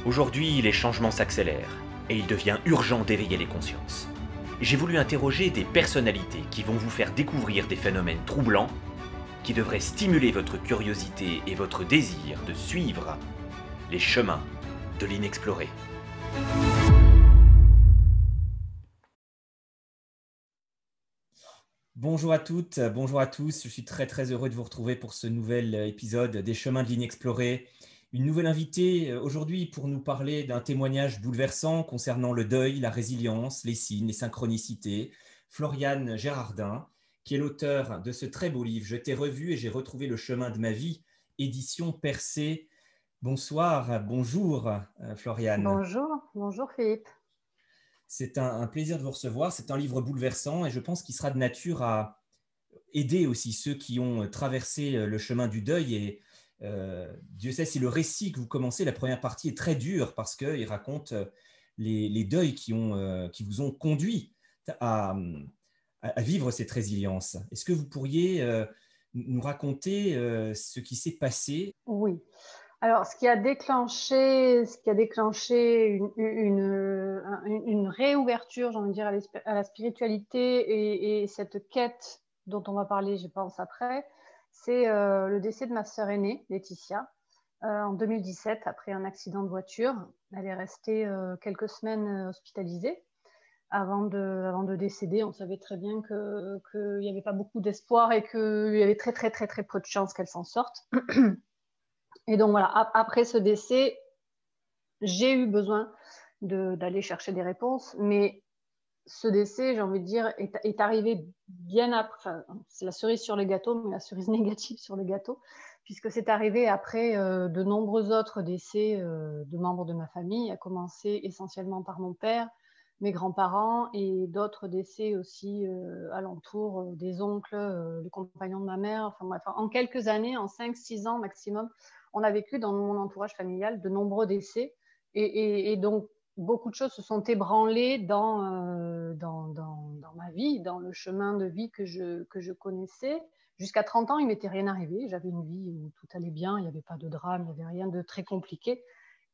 Aujourd'hui, les changements s'accélèrent et il devient urgent d'éveiller les consciences. J'ai voulu interroger des personnalités qui vont vous faire découvrir des phénomènes troublants qui devraient stimuler votre curiosité et votre désir de suivre les chemins de l'inexploré. Bonjour à toutes, bonjour à tous. Je suis très heureux de vous retrouver pour ce nouvel épisode des Chemins de l'inexploré. Une nouvelle invitée aujourd'hui pour nous parler d'un témoignage bouleversant concernant le deuil, la résilience, les signes, les synchronicités. Floriane Gérardin, qui est l'auteur de ce très beau livre « Je t'ai revu et j'ai retrouvé le chemin de ma vie », édition Percé. Bonsoir, bonjour Floriane. Bonjour Philippe. C'est un plaisir de vous recevoir. C'est un livre bouleversant et je pense qu'il sera de nature à aider aussi ceux qui ont traversé le chemin du deuil. Et Dieu sait si le récit que vous commencez, la première partie, est très dur parce qu'il raconte les deuils qui vous ont conduit à, à vivre cette résilience. Est-ce que vous pourriez nous raconter ce qui s'est passé? Oui. Alors, ce qui a déclenché une réouverture, j'ai envie de dire, à la spiritualité et cette quête dont on va parler, je pense, après, c'est le décès de ma sœur aînée, Laetitia, en 2017, après un accident de voiture. Elle est restée quelques semaines hospitalisée avant de décéder. On savait très bien qu'il n'y avait pas beaucoup d'espoir et qu'il y avait très peu de chances qu'elle s'en sorte. Et donc voilà, après ce décès, j'ai eu besoin d'aller chercher des réponses, mais ce décès, j'ai envie de dire, est arrivé bien après. Enfin, c'est la cerise sur le gâteau, mais la cerise négative sur le gâteau, puisque c'est arrivé après de nombreux autres décès de membres de ma famille, à commencer essentiellement par mon père, mes grands-parents et d'autres décès aussi alentour, des oncles, les compagnons de ma mère. Enfin bref, en quelques années, en 5-6 ans maximum, on a vécu dans mon entourage familial de nombreux décès. Et donc, beaucoup de choses se sont ébranlées dans ma vie, dans le chemin de vie que je connaissais. Jusqu'à 30 ans, il ne m'était rien arrivé. J'avais une vie où tout allait bien, il n'y avait pas de drame, il n'y avait rien de très compliqué.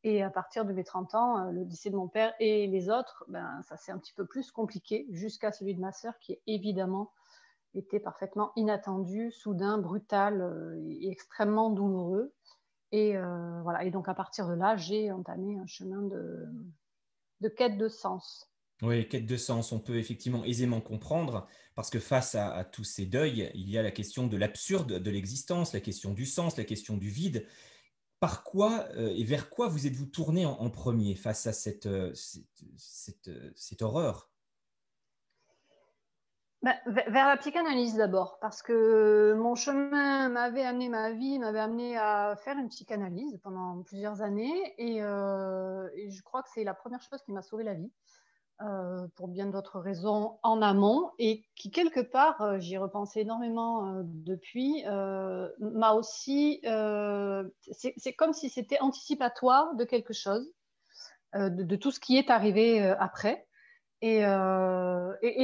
Et à partir de mes 30 ans, le décès de mon père et les autres, ben, ça s'est un petit peu plus compliqué, jusqu'à celui de ma sœur, qui évidemment était parfaitement inattendu, soudain, brutal et extrêmement douloureux. Et voilà. Et donc, à partir de là, j'ai entamé un chemin de quête de sens. Oui, quête de sens, on peut effectivement aisément comprendre, parce que face à tous ces deuils, il y a la question de l'absurde de l'existence, la question du sens, la question du vide. Par quoi et vers quoi vous êtes-vous tourné en premier face à cette horreur? Ben, vers la psychanalyse d'abord, parce que mon chemin m'avait amené à faire une psychanalyse pendant plusieurs années, et je crois que c'est la première chose qui m'a sauvé la vie. Pour bien d'autres raisons en amont, et qui quelque part, j'y ai repensé énormément depuis, m'a aussi, c'est comme si c'était anticipatoire de quelque chose, de tout ce qui est arrivé après. Et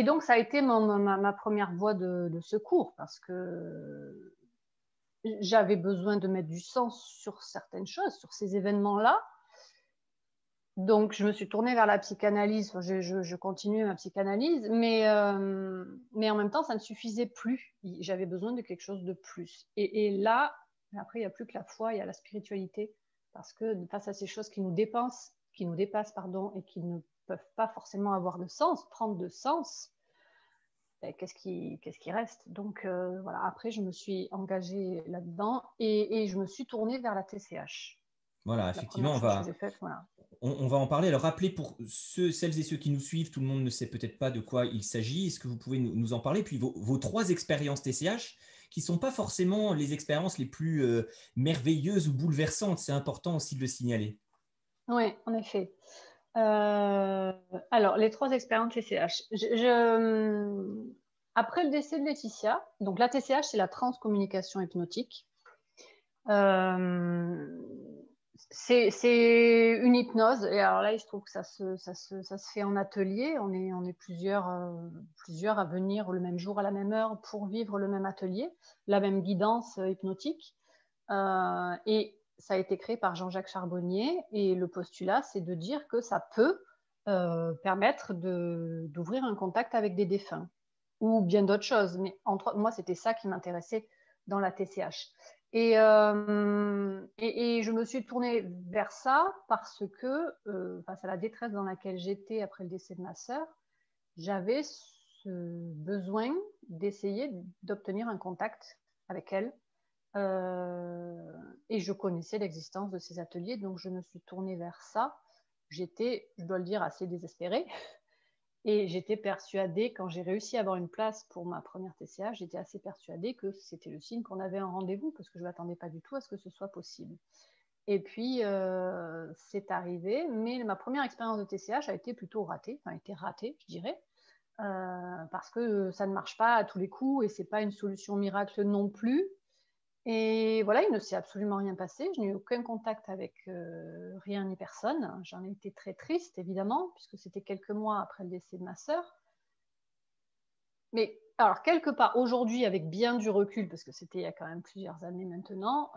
donc, ça a été ma première voie de secours, parce que j'avais besoin de mettre du sens sur certaines choses, sur ces événements-là. Donc, je me suis tournée vers la psychanalyse. Enfin, je continuais ma psychanalyse, mais en même temps, ça ne suffisait plus. J'avais besoin de quelque chose de plus. Et là, après, il n'y a plus que la foi, il y a la spiritualité. Parce que face à ces choses qui nous dépassent, pardon, et qui ne peuvent pas forcément avoir de sens, prendre de sens, ben, qu'est-ce qui reste? Donc, voilà, après, je me suis engagée là-dedans, et je me suis tournée vers la TCH. Voilà, La effectivement, première chose que j'ai faite, voilà. on va en parler. Alors, rappelez pour celles et ceux qui nous suivent, tout le monde ne sait peut-être pas de quoi il s'agit. Est-ce que vous pouvez nous en parler? Puis vos trois expériences TCH, qui ne sont pas forcément les expériences les plus merveilleuses ou bouleversantes. C'est important aussi de le signaler. Oui, en effet. Alors, les trois expériences TCH. Après le décès de Laetitia, donc la TCH, c'est la transcommunication hypnotique. Euh, c'est une hypnose. Et alors là, il se trouve que ça se fait en atelier. On est plusieurs à venir le même jour, à la même heure, pour vivre le même atelier, la même guidance hypnotique. Et ça a été créé par Jean-Jacques Charbonnier et le postulat, c'est de dire que ça peut permettre d'ouvrir un contact avec des défunts ou bien d'autres choses. Mais moi, c'était ça qui m'intéressait dans la TCH. Et je me suis tournée vers ça parce que, face à la détresse dans laquelle j'étais après le décès de ma sœur, j'avais ce besoin d'essayer d'obtenir un contact avec elle. Et je connaissais l'existence de ces ateliers, donc je me suis tournée vers ça. J'étais, je dois le dire, assez désespérée. Et j'étais persuadée, quand j'ai réussi à avoir une place pour ma première TCA, j'étais assez persuadée que c'était le signe qu'on avait un rendez-vous, parce que je ne m'attendais pas du tout à ce que ce soit possible. Et puis, c'est arrivé, mais ma première expérience de TCH a été plutôt ratée, enfin, a été ratée, je dirais, parce que ça ne marche pas à tous les coups et ce n'est pas une solution miracle non plus. Et voilà, il ne s'est absolument rien passé. Je n'ai eu aucun contact avec rien ni personne. J'en ai été très triste, évidemment, puisque c'était quelques mois après le décès de ma sœur. Mais alors, quelque part, aujourd'hui, avec bien du recul, parce que c'était il y a quand même plusieurs années maintenant,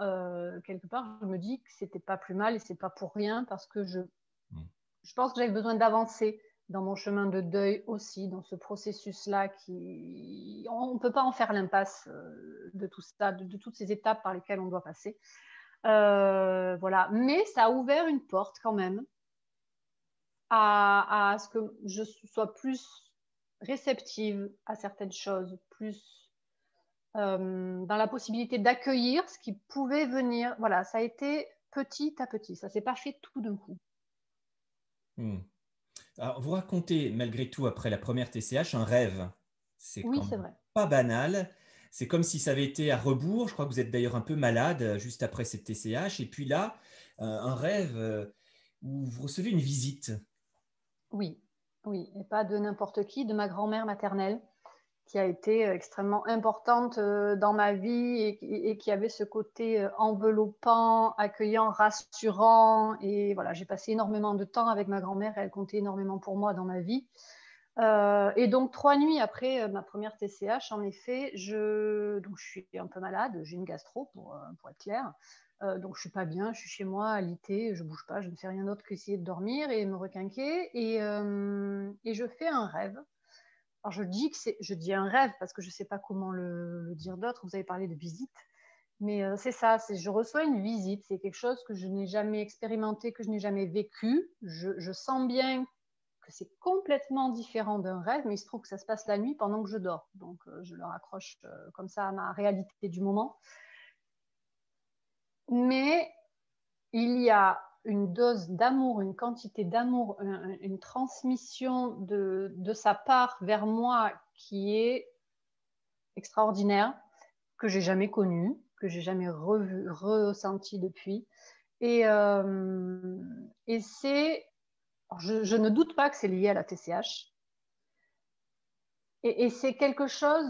quelque part, je me dis que c'était pas plus mal et c'est pas pour rien, parce que je pense que j'avais besoin d'avancer dans mon chemin de deuil aussi, dans ce processus-là on ne peut pas en faire l'impasse de tout ça, de toutes ces étapes par lesquelles on doit passer. Voilà. Mais ça a ouvert une porte quand même à ce que je sois plus réceptive à certaines choses, plus dans la possibilité d'accueillir ce qui pouvait venir. Voilà, ça a été petit à petit, ça ne s'est pas fait tout d'un coup. Alors, vous racontez malgré tout, après la première TCH, un rêve. Oui, c'est vrai. Pas banal. C'est comme si ça avait été à rebours. Je crois que vous êtes d'ailleurs un peu malade juste après cette TCH. Et puis là, un rêve où vous recevez une visite. Oui, oui, et pas de n'importe qui, de ma grand-mère maternelle, qui a été extrêmement importante dans ma vie et qui avait ce côté enveloppant, accueillant, rassurant. Et voilà, j'ai passé énormément de temps avec ma grand-mère, elle comptait énormément pour moi dans ma vie. Et donc, 3 nuits après ma première TCH, en effet, donc, je suis un peu malade, j'ai une gastro pour être clair. Donc, je ne suis pas bien, je suis chez moi, alitée, je ne bouge pas, je ne fais rien d'autre qu'essayer de dormir et me requinquer. Et je fais un rêve. Alors, je dis un rêve parce que je ne sais pas comment le dire d'autre. Vous avez parlé de visite. Mais c'est ça, je reçois une visite. C'est quelque chose que je n'ai jamais expérimenté, que je n'ai jamais vécu. Je sens bien que c'est complètement différent d'un rêve, mais il se trouve que ça se passe la nuit pendant que je dors. Donc, je le raccroche comme ça à ma réalité du moment. Mais il y a une dose d'amour, une quantité d'amour, une transmission de sa part vers moi qui est extraordinaire, que j'ai jamais connue, que j'ai jamais ressenti depuis. Et c'est... Je ne doute pas que c'est lié à la TCH. Et c'est quelque chose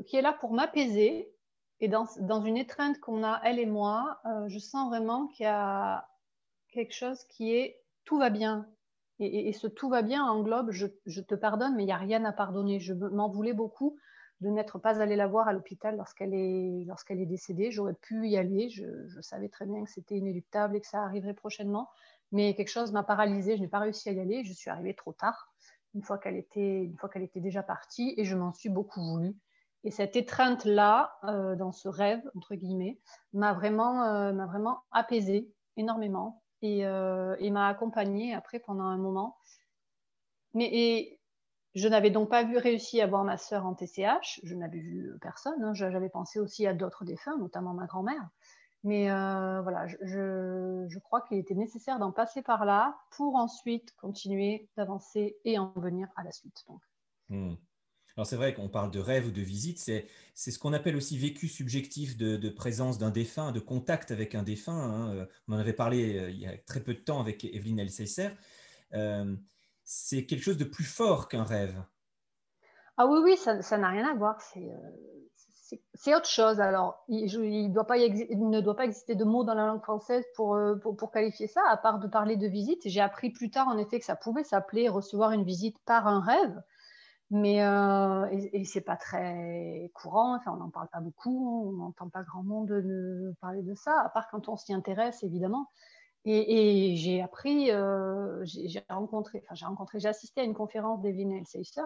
qui est là pour m'apaiser. Et dans une étreinte qu'on a, elle et moi, je sens vraiment qu'il y a quelque chose qui est tout va bien. Et ce tout va bien englobe je te pardonne, mais il n'y a rien à pardonner. Je m'en voulais beaucoup de n'être pas allée la voir à l'hôpital lorsqu'elle est décédée. J'aurais pu y aller. Je savais très bien que c'était inéluctable et que ça arriverait prochainement. Mais quelque chose m'a paralysée. Je n'ai pas réussi à y aller. Je suis arrivée trop tard, une fois qu'elle était déjà partie, et je m'en suis beaucoup voulu. Et cette étreinte-là, dans ce rêve, entre guillemets, m'a vraiment apaisée énormément et m'a accompagnée après pendant un moment. Je n'avais donc pas réussi à voir ma sœur en TCH, je n'avais vu personne, hein. J'avais pensé aussi à d'autres défunts, notamment ma grand-mère. Mais voilà, je crois qu'il était nécessaire d'en passer par là pour ensuite continuer d'avancer et en venir à la suite. Donc. Alors c'est vrai qu'on parle de rêve ou de visite, c'est ce qu'on appelle aussi vécu subjectif de présence d'un défunt, de contact avec un défunt, hein. On en avait parlé il y a très peu de temps avec Evelyne Elsesser. C'est quelque chose de plus fort qu'un rêve. Ah oui, ça n'a rien à voir. C'est autre chose. Alors, il ne doit pas exister de mots dans la langue française pour qualifier ça, à part de parler de visite. J'ai appris plus tard, en effet, que ça pouvait s'appeler recevoir une visite par un rêve. Mais et c'est pas très courant, enfin, on n'en parle pas beaucoup, on n'entend pas grand monde parler de ça, à part quand on s'y intéresse, évidemment. Et j'ai appris, j'ai assisté à une conférence d'Evelyn Elseiser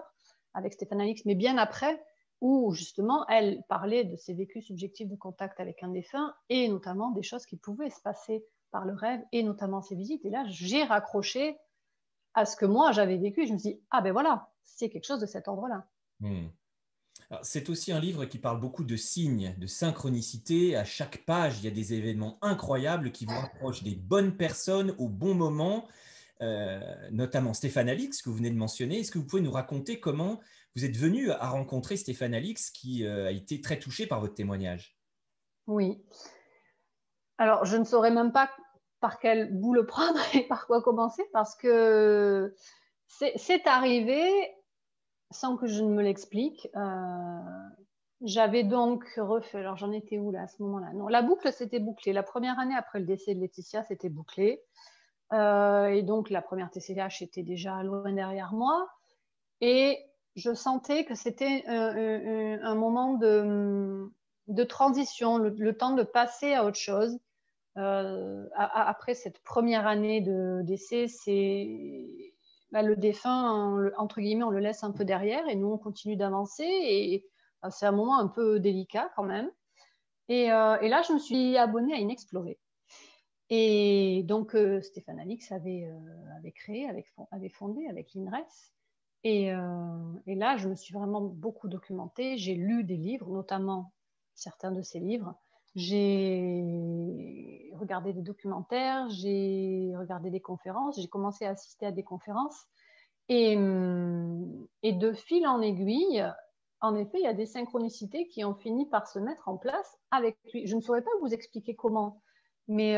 avec Stéphane Alix, mais bien après, où justement, elle parlait de ses vécus subjectifs de contact avec un défunt, et notamment des choses qui pouvaient se passer par le rêve, et notamment ses visites. Et là, j'ai raccroché à ce que moi, j'avais vécu. Je me suis dit, ah ben voilà, c'est quelque chose de cet ordre-là. C'est aussi un livre qui parle beaucoup de signes, de synchronicité. À chaque page, il y a des événements incroyables qui vous rapprochent des bonnes personnes au bon moment, notamment Stéphane Alix, que vous venez de mentionner. Est-ce que vous pouvez nous raconter comment vous êtes venu à rencontrer Stéphane Alix, qui a été très touché par votre témoignage? Oui. Alors, je ne saurais même pas par quel bout le prendre et par quoi commencer, parce que c'est arrivé sans que je ne me l'explique. J'avais donc refait, alors j'en étais où là à ce moment-là? Non, la boucle s'était bouclée. La première année après le décès de Laetitia, c'était bouclé. Et donc la première TCDH était déjà loin derrière moi. Et je sentais que c'était un moment de transition, le temps de passer à autre chose. Après cette première année de décès, c'est le défunt, entre guillemets, on le laisse un peu derrière et nous, on continue d'avancer. Et c'est un moment un peu délicat quand même. Et là, je me suis abonnée à Inexploré. Et donc, Stéphane Alix avait créé, avait fondé avec l'INRES. Et là, je me suis vraiment beaucoup documentée. J'ai lu des livres, notamment certains de ces livres. J'ai regardé des documentaires, j'ai regardé des conférences, j'ai commencé à assister à des conférences. Et de fil en aiguille, en effet, il y a des synchronicités qui ont fini par se mettre en place avec lui. Je ne saurais pas vous expliquer comment, mais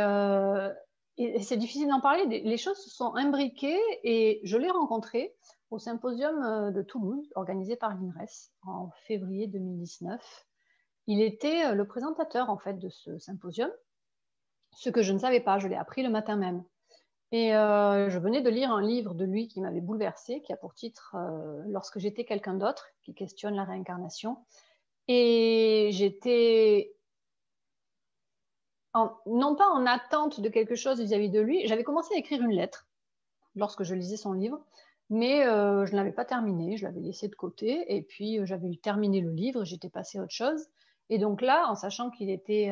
c'est difficile d'en parler. Les choses se sont imbriquées et je l'ai rencontré au symposium de Toulouse, organisé par l'INRES en février 2019. Il était le présentateur en fait de ce symposium, ce que je ne savais pas, je l'ai appris le matin même. Et je venais de lire un livre de lui qui m'avait bouleversée, qui a pour titre Lorsque j'étais quelqu'un d'autre, qui questionne la réincarnation. Et j'étais non pas en attente de quelque chose vis-à-vis de lui, j'avais commencé à écrire une lettre lorsque je lisais son livre, mais je ne l'avais pas terminé, je l'avais laissé de côté, et puis j'avais terminé le livre, j'étais passée à autre chose. Et donc là, en sachant qu'il était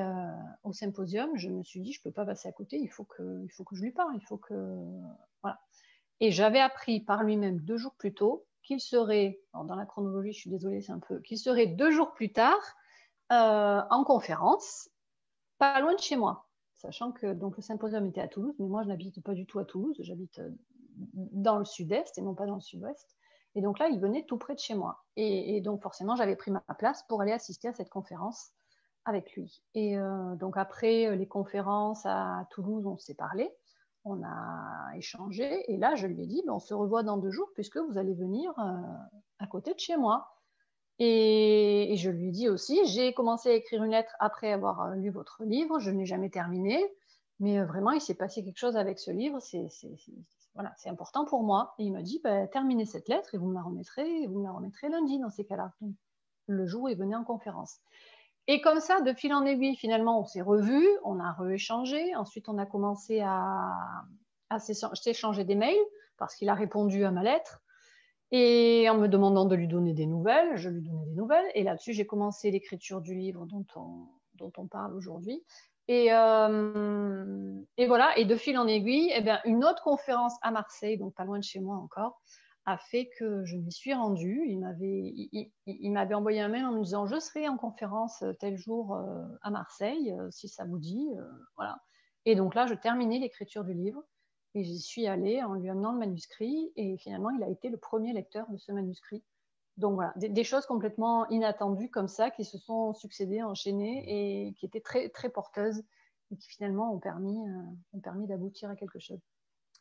au symposium, je me suis dit, je ne peux pas passer à côté, il faut que je lui parle, il faut que... Voilà. Et j'avais appris par lui-même 2 jours plus tôt qu'il serait, dans la chronologie, je suis désolée, c'est un peu, qu'il serait 2 jours plus tard en conférence, pas loin de chez moi. Sachant que donc, le symposium était à Toulouse, mais moi, je n'habite pas du tout à Toulouse, j'habite dans le sud-est et non pas dans le sud-ouest. Et donc là, il venait tout près de chez moi. Et donc, forcément, j'avais pris ma place pour aller assister à cette conférence avec lui. Et donc, après les conférences à Toulouse, on s'est parlé, on a échangé. Et là, je lui ai dit, on se revoit dans 2 jours puisque vous allez venir à côté de chez moi. Et je lui ai dit aussi, j'ai commencé à écrire une lettre après avoir lu votre livre, je ne l'ai jamais terminé, mais vraiment, il s'est passé quelque chose avec ce livre, voilà, c'est important pour moi. Et il m'a dit, terminez cette lettre et vous me la remettrez lundi dans ces cas-là, le jour où il venait en conférence. Et comme ça, de fil en aiguille, finalement, on s'est revus, on a rééchangé, ensuite on a commencé à s'échanger des mails, parce qu'il a répondu à ma lettre. Et en me demandant de lui donner des nouvelles, je lui donnais des nouvelles. Et là-dessus, j'ai commencé l'écriture du livre dont on parle aujourd'hui. Et voilà, et de fil en aiguille, une autre conférence à Marseille, donc pas loin de chez moi encore, a fait que je m'y suis rendue. Il m'avait envoyé un mail en me disant « Je serai en conférence tel jour à Marseille, si ça vous dit. » Voilà. Et donc là, je terminais l'écriture du livre. Et j'y suis allée en lui amenant le manuscrit. Et finalement, il a été le premier lecteur de ce manuscrit. Donc voilà, des choses complètement inattendues comme ça, qui se sont succédées, enchaînées, et qui étaient très, très porteuses, et qui finalement ont permis d'aboutir à quelque chose.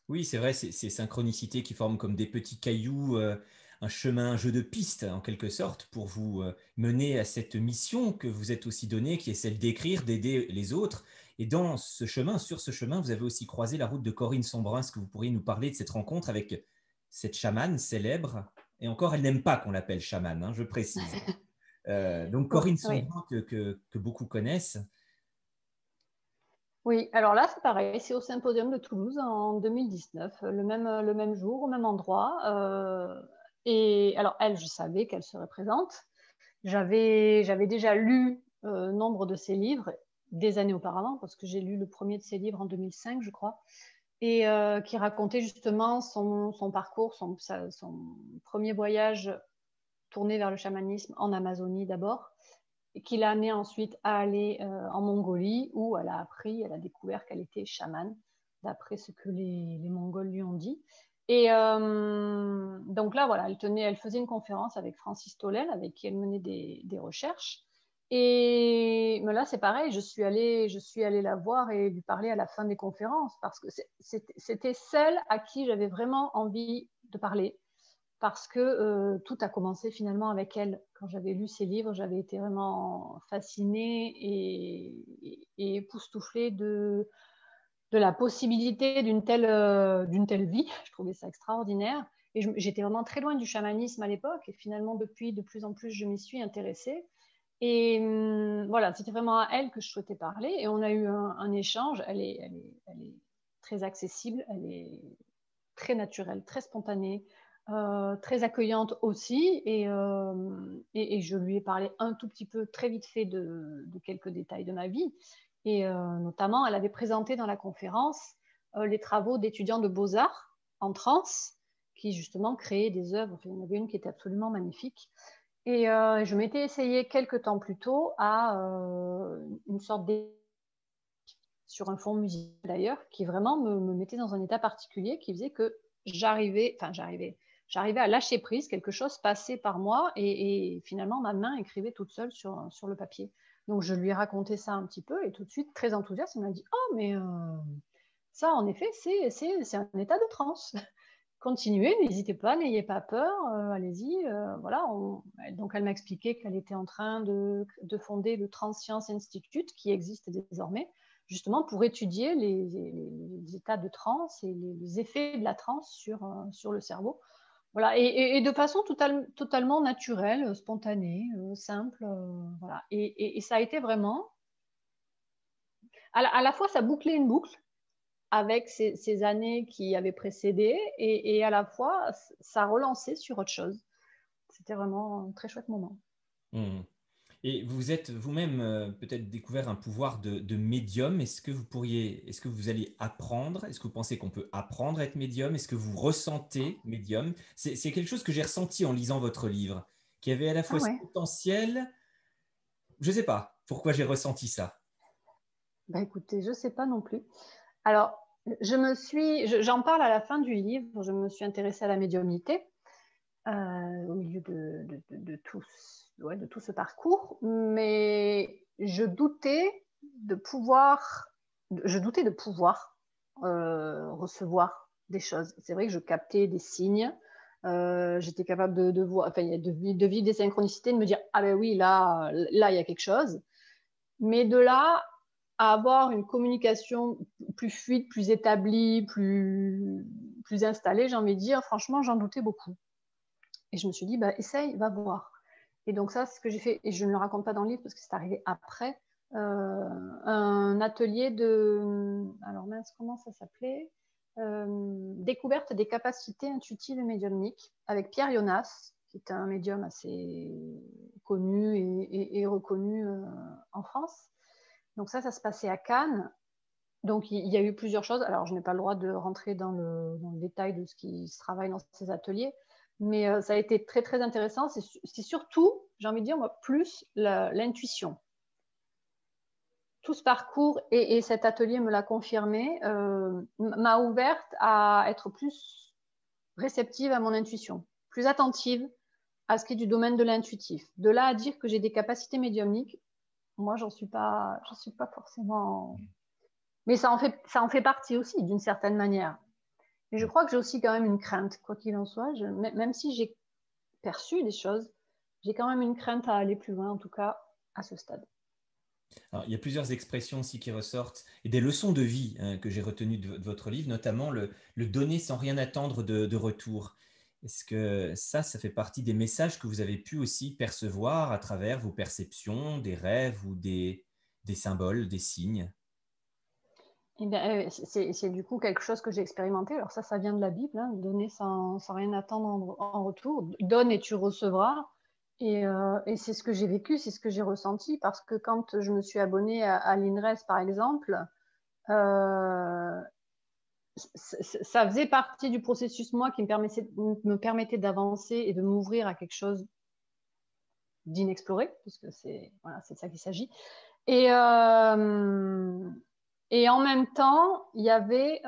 Oui, c'est vrai, ces synchronicités qui forment comme des petits cailloux, un chemin, un jeu de pistes en quelque sorte, pour vous mener à cette mission que vous êtes aussi donnée, qui est celle d'écrire, d'aider les autres. Et dans ce chemin, sur ce chemin, vous avez aussi croisé la route de Corinne Sombrin. Est-ce que vous pourriez nous parler de cette rencontre avec cette chamane célèbre Et encore, elle n'aime pas qu'on l'appelle chamane, hein, je précise. Donc, Corinne Oui. Souverain, que beaucoup connaissent. Oui, alors là, c'est pareil, c'est au Symposium de Toulouse en 2019, le même jour, au même endroit. Et alors, elle, je savais qu'elle serait présente. J'avais déjà lu nombre de ses livres des années auparavant, parce que j'ai lu le premier de ses livres en 2005, je crois, et qui racontait justement son parcours, son premier voyage tourné vers le chamanisme en Amazonie d'abord, et qui l'a amené ensuite à aller en Mongolie, où elle a découvert qu'elle était chamane, d'après ce que les Mongols lui ont dit. Et donc là, voilà, elle faisait une conférence avec Francis Tolel, avec qui elle menait des recherches. Et mais là, c'est pareil, je suis allée la voir et lui parler à la fin des conférences, parce que c'était celle à qui j'avais vraiment envie de parler, parce que tout a commencé finalement avec elle. Quand j'avais lu ses livres, j'avais été vraiment fascinée et époustouflée de la possibilité d'une telle vie. Je trouvais ça extraordinaire. Et j'étais vraiment très loin du chamanisme à l'époque. Et finalement, depuis, de plus en plus, je m'y suis intéressée. Et voilà, c'était vraiment à elle que je souhaitais parler. Et on a eu un échange. Elle est très accessible, elle est très naturelle, très spontanée, très accueillante aussi. Et je lui ai parlé un tout petit peu, très vite fait, de quelques détails de ma vie. Et notamment, elle avait présenté dans la conférence les travaux d'étudiants de beaux-arts en transe, qui justement créaient des œuvres. Enfin, il y en avait une qui était absolument magnifique. Et je m'étais essayée quelques temps plus tôt à une sorte sur un fond musical d'ailleurs, qui vraiment me mettait dans un état particulier, qui faisait que j'arrivais à lâcher prise, quelque chose passait par moi et finalement ma main écrivait toute seule sur le papier. Donc je lui ai raconté ça un petit peu et tout de suite, très enthousiaste, elle m'a dit « Oh, mais ça, en effet, c'est un état de transe. Continuez, n'hésitez pas, n'ayez pas peur, allez-y. » voilà. Donc elle m'a expliqué qu'elle était en train de fonder le Transscience Institute, qui existe désormais, justement pour étudier les états de transe et les effets de la transe sur le cerveau. Voilà. Et de façon totalement naturelle, spontanée, simple. Voilà. Et ça a été vraiment... À la fois, ça bouclait une boucle avec ces années qui avaient précédé et à la fois, ça relançait sur autre chose. C'était vraiment un très chouette moment. Mmh. Et vous êtes vous-même peut-être découvert un pouvoir de médium. Est-ce que vous allez apprendre? Est-ce que vous pensez qu'on peut apprendre à être médium? Est-ce que vous ressentez médium? C'est quelque chose que j'ai ressenti en lisant votre livre, qui avait à la fois Ah ce ouais. potentiel. Je ne sais pas pourquoi j'ai ressenti ça. Bah écoutez, je ne sais pas non plus. Alors, j'en parle à la fin du livre, je me suis intéressée à la médiumnité au milieu de tout ce parcours, mais je doutais de pouvoir recevoir des choses. C'est vrai que je captais des signes, j'étais capable de voir, enfin, de vivre des synchronicités, de me dire ah ben oui, là il y a quelque chose, mais de là à avoir une communication plus fluide, plus établie, plus installée, j'ai envie de dire, franchement, j'en doutais beaucoup. Et je me suis dit, bah, essaye, va voir. Et donc ça, c'est ce que j'ai fait, et je ne le raconte pas dans le livre parce que c'est arrivé après, un atelier alors mince, comment ça s'appelait, découverte des capacités intuitives et médiumniques avec Pierre Jonas, qui est un médium assez connu et reconnu en France. Donc ça se passait à Cannes. Donc il y a eu plusieurs choses. Alors je n'ai pas le droit de rentrer dans le détail de ce qui se travaille dans ces ateliers, mais ça a été très très intéressant. C'est surtout, j'ai envie de dire, moi, plus l'intuition. Tout ce parcours et cet atelier me l'a confirmé, m'a ouverte à être plus réceptive à mon intuition, plus attentive à ce qui est du domaine de l'intuitif. De là à dire que j'ai des capacités médiumniques, moi j'en suis pas forcément... Mais ça en fait partie aussi, d'une certaine manière. Mais je crois que j'ai aussi quand même une crainte, quoi qu'il en soit. Même si j'ai perçu des choses, j'ai quand même une crainte à aller plus loin, en tout cas à ce stade. Alors, il y a plusieurs expressions aussi qui ressortent et des leçons de vie que j'ai retenues de votre livre, notamment le donner sans rien attendre de retour. Est-ce que ça fait partie des messages que vous avez pu aussi percevoir à travers vos perceptions, des rêves ou des symboles, des signes? Eh bien, c'est du coup quelque chose que j'ai expérimenté. Alors ça vient de la Bible, hein, donner sans rien attendre en retour. Donne et tu recevras. Et c'est ce que j'ai vécu, c'est ce que j'ai ressenti, parce que quand je me suis abonnée à l'INRES, par exemple, euh, ça faisait partie du processus, moi, qui me permettait d'avancer et de m'ouvrir à quelque chose d'inexploré, puisque c'est voilà, de ça qu'il s'agit. Et, et en même temps, il y avait,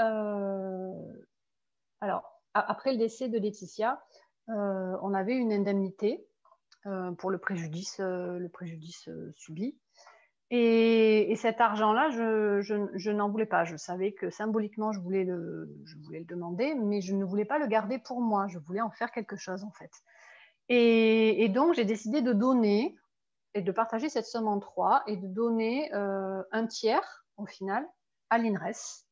alors, après le décès de Laetitia, on avait une indemnité pour le préjudice subi. Et cet argent-là, je n'en voulais pas. Je savais que symboliquement, je voulais le demander, mais je ne voulais pas le garder pour moi. Je voulais en faire quelque chose, en fait. Et donc, j'ai décidé de donner et de partager cette somme en 3 et de donner un tiers, au final, à l'INRES.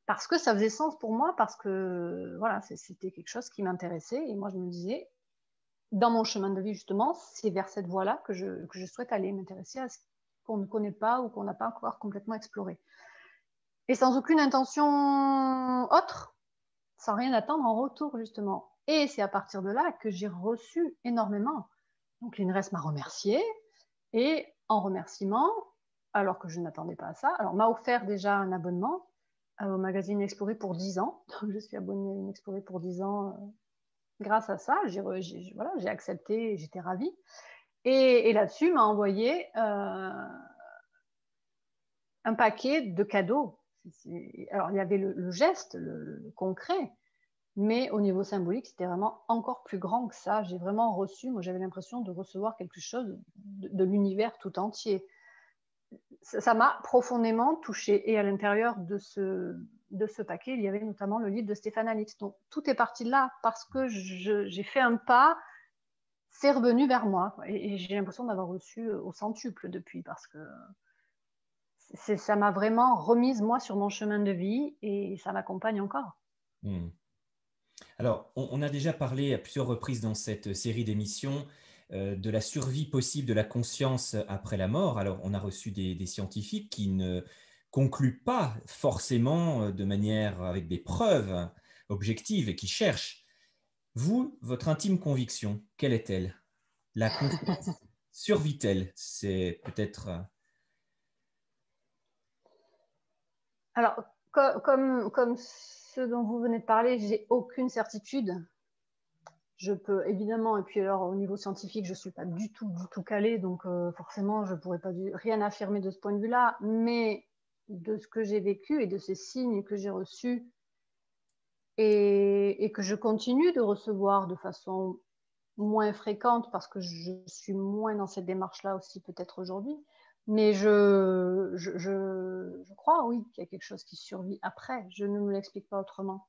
Parce que ça faisait sens pour moi, parce que voilà, c'était quelque chose qui m'intéressait. Et moi, je me disais, dans mon chemin de vie, justement, c'est vers cette voie-là que je souhaite aller, m'intéresser à ce qu'on ne connaît pas ou qu'on n'a pas encore complètement exploré. Et sans aucune intention autre, sans rien attendre en retour, justement. Et c'est à partir de là que j'ai reçu énormément. Donc l'INRES m'a remercié et en remerciement, alors que je n'attendais pas à ça, alors m'a offert déjà un abonnement au magazine Explorer pour 10 ans. Donc, je suis abonnée à Explorer pour 10 ans grâce à ça. J'ai accepté et j'étais ravie. Et là-dessus, m'a envoyé un paquet de cadeaux. Alors, il y avait le geste, le concret, mais au niveau symbolique, c'était vraiment encore plus grand que ça. J'ai vraiment reçu, moi j'avais l'impression de recevoir quelque chose de l'univers tout entier. Ça m'a profondément touchée. Et à l'intérieur de ce paquet, il y avait notamment le livre de Stéphane Alix. Donc tout est parti de là parce que j'ai fait un pas, c'est revenu vers moi. Et j'ai l'impression d'avoir reçu au centuple depuis, parce que ça m'a vraiment remise, moi, sur mon chemin de vie, et ça m'accompagne encore. Hmm. Alors, on a déjà parlé à plusieurs reprises dans cette série d'émissions de la survie possible de la conscience après la mort. Alors, on a reçu des scientifiques qui ne concluent pas forcément de manière avec des preuves objectives et qui cherchent. Vous, votre intime conviction, quelle est-elle? La conscience survit-elle? C'est peut-être... Alors, comme ce dont vous venez de parler, j'ai aucune certitude. Je peux évidemment, et puis alors au niveau scientifique, je ne suis pas du tout calée, donc forcément, je ne pourrais pas rien affirmer de ce point de vue-là, mais de ce que j'ai vécu et de ces signes que j'ai reçus et que je continue de recevoir de façon moins fréquente, parce que je suis moins dans cette démarche-là aussi peut-être aujourd'hui, mais je crois, oui, qu'il y a quelque chose qui survit après. Je ne me l'explique pas autrement.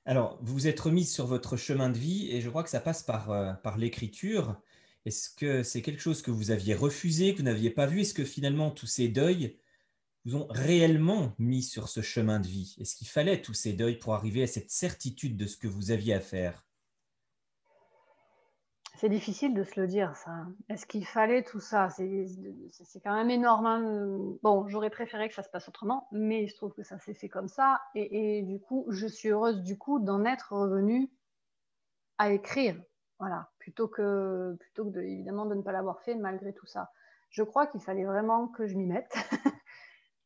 Alors, vous vous êtes remise sur votre chemin de vie et je crois que ça passe par l'écriture. Est-ce que c'est quelque chose que vous aviez refusé, que vous n'aviez pas vu? Est-ce que finalement tous ces deuils vous ont réellement mis sur ce chemin de vie? Est-ce qu'il fallait tous ces deuils pour arriver à cette certitude de ce que vous aviez à faire? C'est difficile de se le dire, ça. Est-ce qu'il fallait tout ça? C'est quand même énorme, hein. Bon, j'aurais préféré que ça se passe autrement, mais il se trouve que ça s'est fait comme ça. Et du coup, je suis heureuse du coup d'en être revenue à écrire. Voilà, évidemment de ne pas l'avoir fait malgré tout ça. Je crois qu'il fallait vraiment que je m'y mette,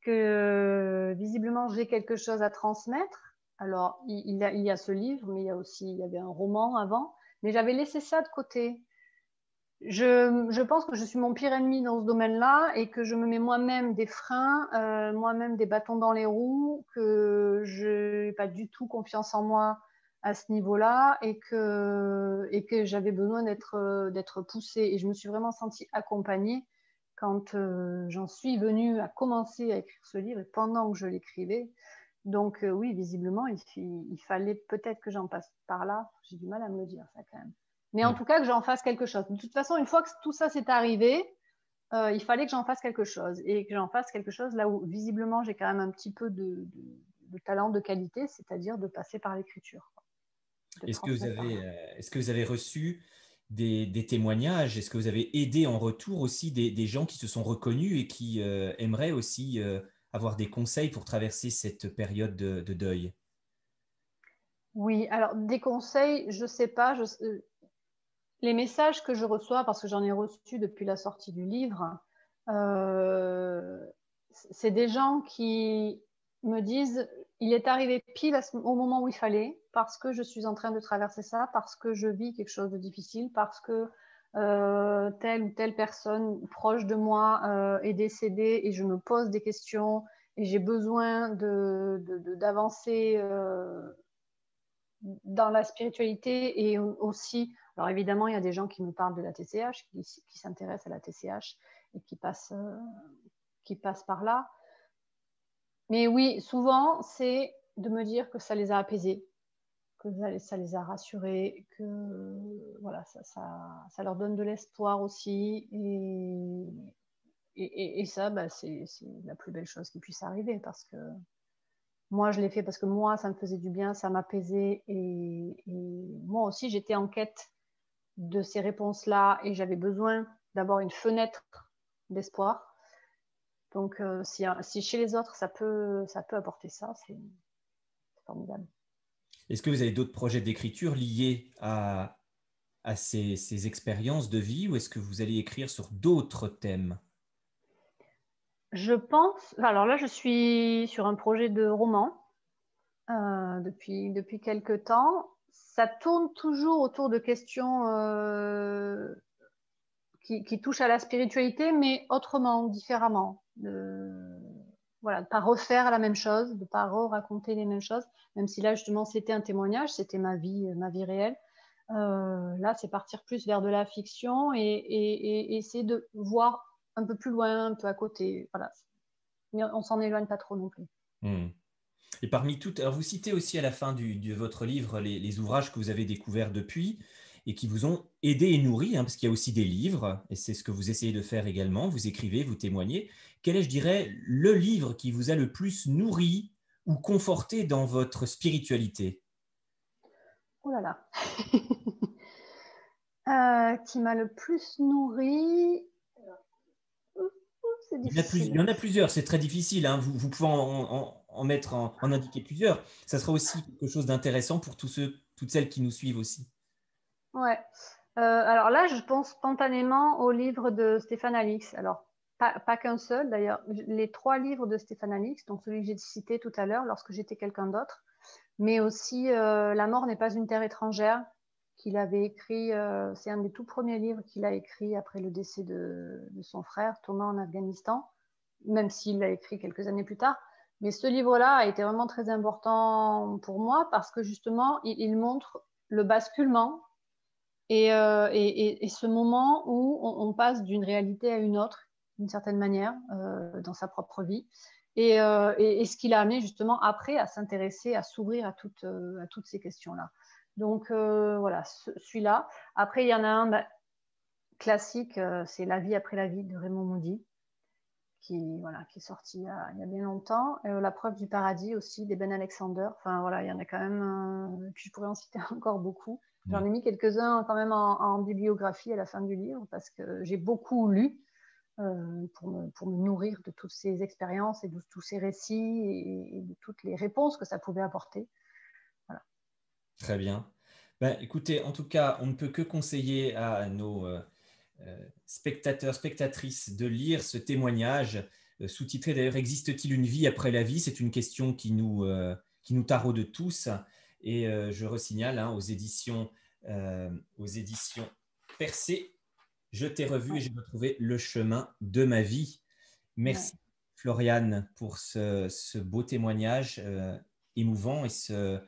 que visiblement j'ai quelque chose à transmettre. Alors, il y a ce livre, mais il y avait un roman avant, mais j'avais laissé ça de côté. Je pense que je suis mon pire ennemi dans ce domaine-là et que je me mets moi-même des freins, moi-même des bâtons dans les roues, que je n'ai pas du tout confiance en moi à ce niveau-là et que j'avais besoin d'être poussée. Et je me suis vraiment sentie accompagnée quand j'en suis venue à commencer à écrire ce livre et pendant que je l'écrivais. Donc oui, visiblement, il fallait peut-être que j'en passe par là. J'ai du mal à me le dire, ça quand même. Mais en tout cas, que j'en fasse quelque chose. De toute façon, une fois que tout ça s'est arrivé, il fallait que j'en fasse quelque chose. Et que j'en fasse quelque chose là où, visiblement, j'ai quand même un petit peu de de talent de qualité, c'est-à-dire de passer par l'écriture. Est-ce que vous avez reçu des témoignages? Est-ce que vous avez aidé en retour aussi des gens qui se sont reconnus et qui aimeraient aussi avoir des conseils pour traverser cette période de deuil? Oui, alors des conseils, je ne sais pas. Les messages que je reçois, parce que j'en ai reçu depuis la sortie du livre, c'est des gens qui me disent il est arrivé pile au moment où il fallait, parce que je suis en train de traverser ça, parce que je vis quelque chose de difficile, parce que telle ou telle personne proche de moi est décédée et je me pose des questions et j'ai besoin d'avancer dans la spiritualité et aussi, alors évidemment, il y a des gens qui me parlent de la TCH, qui s'intéressent à la TCH et qui passent par là. Mais oui, souvent, c'est de me dire que ça les a apaisés, que ça les a rassurés, que voilà, ça leur donne de l'espoir aussi. Et ça, bah, c'est la plus belle chose qui puisse arriver parce que moi, je l'ai fait parce que moi, ça me faisait du bien, ça m'apaisait. Et moi aussi, j'étais en quête de ces réponses-là et j'avais besoin d'avoir une fenêtre d'espoir. Donc, si chez les autres, ça peut apporter ça, c'est formidable. Est-ce que vous avez d'autres projets d'écriture liés à ces expériences de vie ou est-ce que vous allez écrire sur d'autres thèmes? Je pense, alors là, je suis sur un projet de roman depuis quelques temps. Ça tourne toujours autour de questions qui touchent à la spiritualité, mais autrement, différemment. Voilà, de ne pas refaire la même chose, de ne pas raconter les mêmes choses, même si là, justement, c'était un témoignage, c'était ma vie réelle. Là, c'est partir plus vers de la fiction et essayer de voir un peu plus loin, un peu à côté. Voilà. Mais on s'en éloigne pas trop non plus. Et parmi toutes, alors vous citez aussi à la fin de votre livre les ouvrages que vous avez découverts depuis et qui vous ont aidé et nourri, parce qu'il y a aussi des livres, et c'est ce que vous essayez de faire également, vous écrivez, vous témoignez. Quel est, je dirais, le livre qui vous a le plus nourri ou conforté dans votre spiritualité? Oh là là. Qui m'a le plus nourri. C'est difficile. Il y en a plusieurs, c'est très difficile. Vous pouvez en indiquer plusieurs. Ça sera aussi quelque chose d'intéressant pour toutes celles qui nous suivent aussi. Ouais. Alors là, je pense spontanément au livre de Stéphane Alix. Alors, pas qu'un seul d'ailleurs. Les 3 livres de Stéphane Alix, donc celui que j'ai cité tout à l'heure, lorsque j'étais quelqu'un d'autre, mais aussi La mort n'est pas une terre étrangère, qu'il avait écrit. C'est un des tout premiers livres qu'il a écrit après le décès de son frère, Thomas, en Afghanistan, même s'il l'a écrit quelques années plus tard. Mais ce livre-là a été vraiment très important pour moi parce que justement, il montre le basculement et ce moment où on passe d'une réalité à une autre, d'une certaine manière, dans sa propre vie. Et ce qui l'a amené justement après à s'intéresser, à s'ouvrir à toutes ces questions-là. Donc voilà, celui-là. Après, il y en a un classique, c'est La vie après la vie de Raymond Moody, qui est sorti il y a bien longtemps. La preuve du paradis aussi d'Eben Alexander. Enfin voilà, il y en a quand même, puis je pourrais en citer encore beaucoup. J'en ai mis quelques-uns quand même en bibliographie à la fin du livre parce que j'ai beaucoup lu pour me nourrir de toutes ces expériences et de tous ces récits et de toutes les réponses que ça pouvait apporter. Voilà. Très bien. Ben, écoutez, en tout cas, on ne peut que conseiller à nos spectateurs, spectatrices de lire ce témoignage, sous-titré d'ailleurs Existe-t-il une vie après la vie? C'est une question qui nous taraude tous. Et je resignale aux éditions Percé, je t'ai revu et j'ai retrouvé le chemin de ma vie. Merci Floriane pour ce beau témoignage émouvant et ce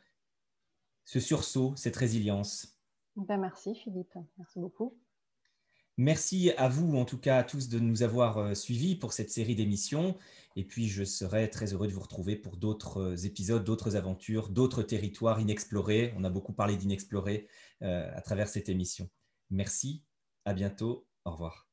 sursaut, cette résilience. Ben merci Philippe, merci beaucoup. Merci à vous, en tout cas à tous, de nous avoir suivis pour cette série d'émissions. Et puis, je serai très heureux de vous retrouver pour d'autres épisodes, d'autres aventures, d'autres territoires inexplorés. On a beaucoup parlé d'inexplorés à travers cette émission. Merci, à bientôt, au revoir.